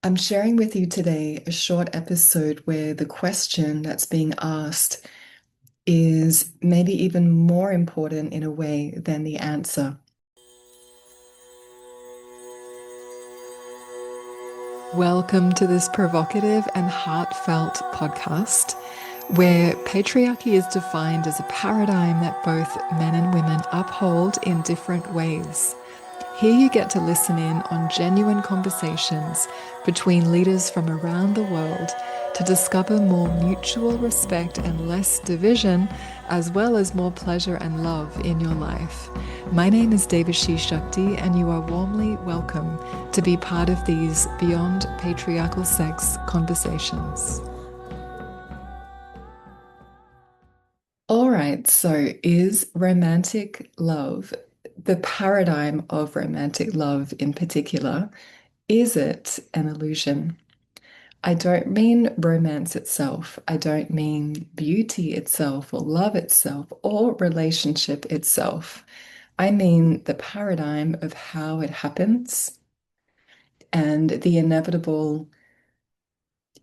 I'm sharing with you today a short episode where the question that's being asked is maybe even more important in a way than the answer. Welcome to this provocative and heartfelt podcast where patriarchy is defined as a paradigm that both men and women uphold in different ways. Here you get to listen in on genuine conversations between leaders from around the world to discover more mutual respect and less division, as well as more pleasure and love in your life. My name is Dévashi Shakti, and you are warmly welcome to be part of these beyond patriarchal sex conversations. All right, so is romantic love, the paradigm of romantic love in particular, is it an illusion? I don't mean romance itself. I don't mean beauty itself or love itself or relationship itself. I mean the paradigm of how it happens and the inevitable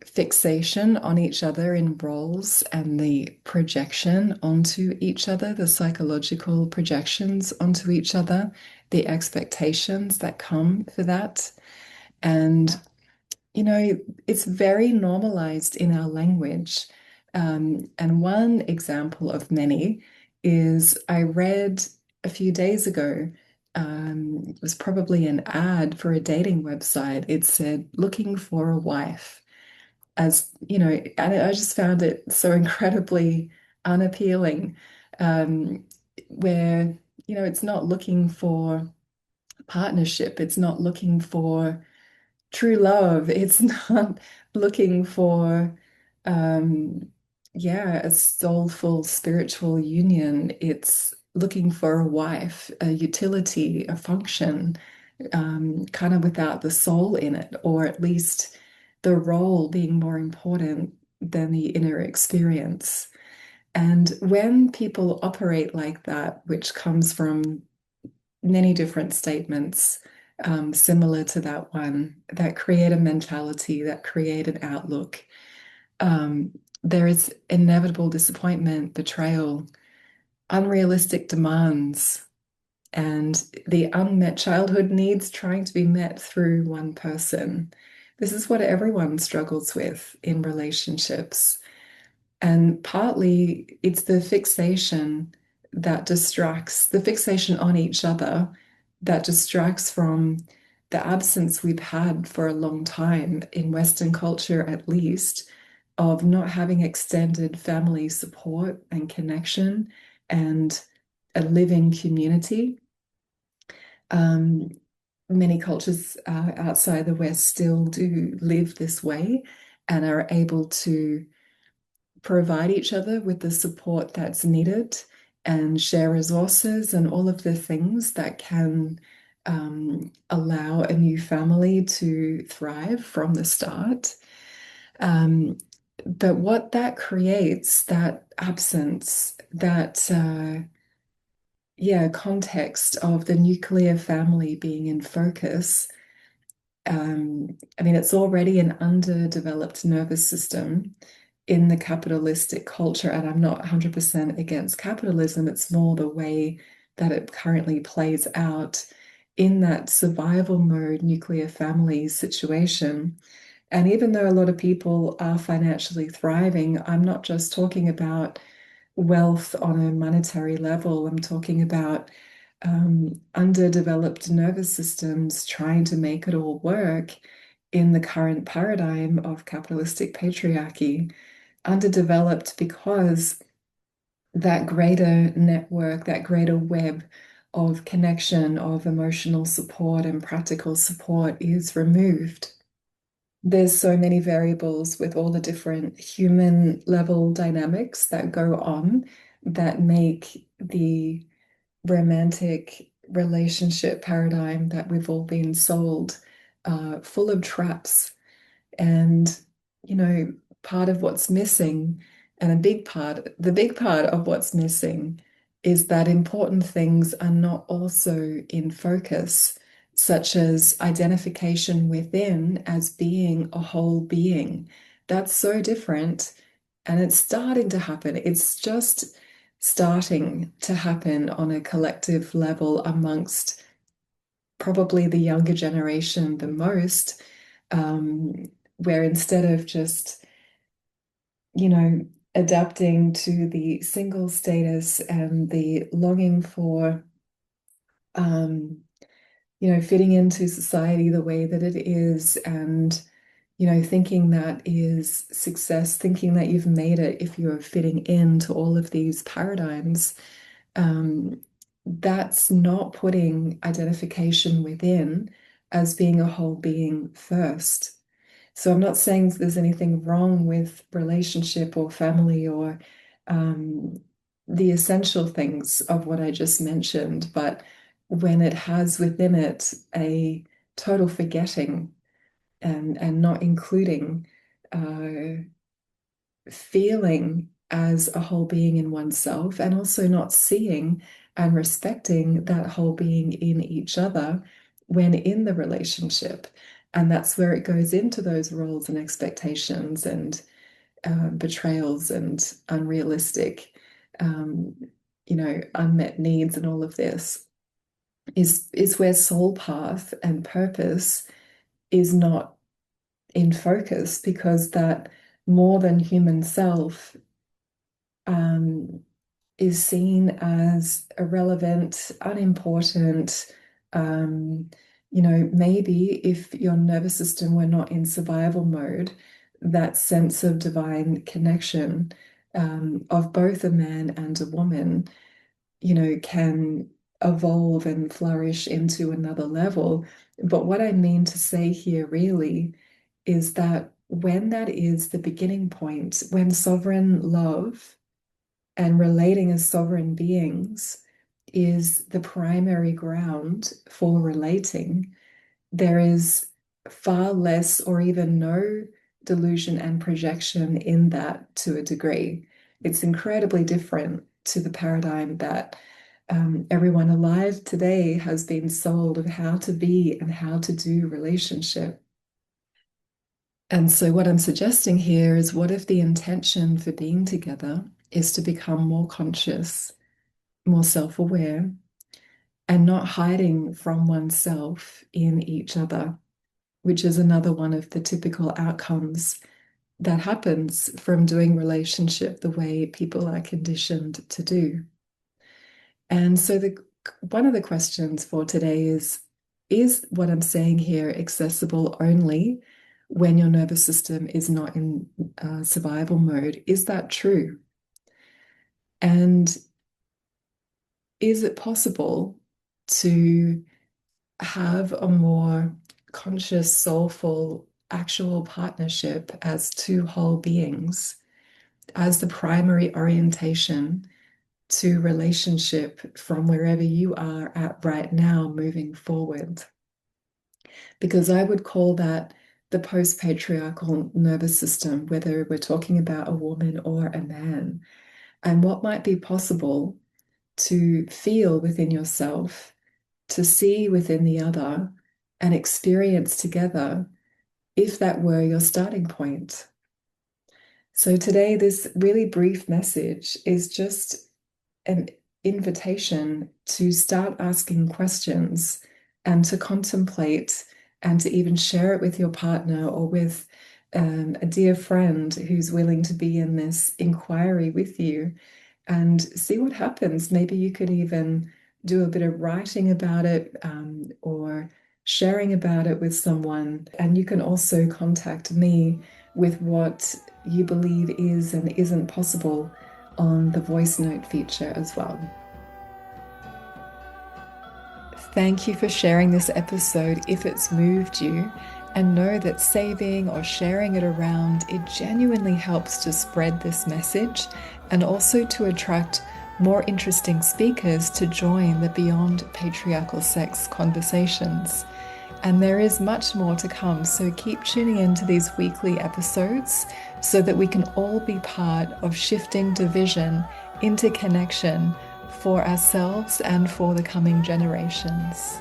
fixation on each other in roles and the projection onto each other, the psychological projections onto each other, the expectations that come for that. And, it's very normalized in our language. And one example of many is I read a few days ago. It was probably an ad for a dating website. It said, looking for a wife as and I just found it so incredibly unappealing, um, where it's not looking for partnership, it's not looking for true love, it's not looking for um, yeah, a soulful spiritual union. It's looking for a wife, a utility, a function, kind of without the soul in it, or at least the role being more important than the inner experience. And when people operate like that, which comes from many different statements, similar to that one, that create a mentality, that create an outlook, um, there is inevitable disappointment, betrayal, unrealistic demands, and the unmet childhood needs trying to be met through one person. This is what everyone struggles with in relationships. And partly it's the fixation that distracts, the fixation on each other that distracts from the absence we've had for a long time in Western culture, at least, of not having extended family support and connection and a living community. Um, Many cultures outside the West still do live this way and are able to provide each other with the support that's needed and share resources and all of the things that can allow a new family to thrive from the start. Um, but what that creates, that absence, that yeah, context of the nuclear family being in focus. I mean, it's already an underdeveloped nervous system in the capitalistic culture, and I'm not 100% against capitalism. It's more the way that it currently plays out in that survival mode nuclear family situation. And even though a lot of people are financially thriving, I'm not just talking about wealth on a monetary level. I'm talking about underdeveloped nervous systems trying to make it all work in the current paradigm of capitalistic patriarchy. Underdeveloped because that greater network, that greater web of connection, of emotional support and practical support is removed. There's so many variables with all the different human level dynamics that go on that make the romantic relationship paradigm that we've all been sold full of traps. And, you know, part of what's missing, and the big part of what's missing is that important things are not also in focus. such as identification within as being a whole being. That's so different. And it's starting to happen. It's just starting to happen on a collective level amongst probably the younger generation the most, where instead of just, you know, adapting to the single status and the longing for, um, fitting into society the way that it is, and, thinking that is success, thinking that you've made it if you're fitting into all of these paradigms, um, that's not putting identification within as being a whole being first. So I'm not saying there's anything wrong with relationship or family or um, the essential things of what I just mentioned, but when it has within it a total forgetting and not including uh, feeling as a whole being in oneself, and also not seeing and respecting that whole being in each other when in the relationship. And that's where it goes into those roles and expectations and betrayals and unrealistic, um, unmet needs and all of this is where soul path and purpose is not in focus, because that more than human self um, is seen as irrelevant, unimportant. Um, maybe if your nervous system were not in survival mode, that sense of divine connection of both a man and a woman, can evolve and flourish into another level. But what I mean to say here really is that when that is the beginning point, when sovereign love and relating as sovereign beings is the primary ground for relating, there is far less or even no delusion and projection in that to a degree. It's incredibly different to the paradigm that everyone alive today has been sold of how to be and how to do relationship. And so, what I'm suggesting here is, what if the intention for being together is to become more conscious, more self aware, and not hiding from oneself in each other, which is another one of the typical outcomes that happens from doing relationship the way people are conditioned to do. And so, one of the questions for today is what I'm saying here accessible only when your nervous system is not in survival mode? Is that true? And is it possible to have a more conscious, soulful, actual partnership as two whole beings as the primary orientation to relationship from wherever you are at right now moving forward? Because I would call that the post-patriarchal nervous system, whether we're talking about a woman or a man, and what might be possible to feel within yourself, to see within the other, and experience together if that were your starting point. So today, this really brief message is just an invitation to start asking questions and to contemplate and to even share it with your partner or with a dear friend who's willing to be in this inquiry with you, and see what happens. Maybe you could even do a bit of writing about it, or sharing about it with someone. And you can also contact me with what you believe is and isn't possible on the voice note feature as well. Thank you for sharing this episode if it's moved you, and know that saving or sharing it around, it genuinely helps to spread this message and also to attract more interesting speakers to join the Beyond Patriarchal Sex conversations. And there is much more to come, so keep tuning in to these weekly episodes so that we can all be part of shifting division into connection for ourselves and for the coming generations.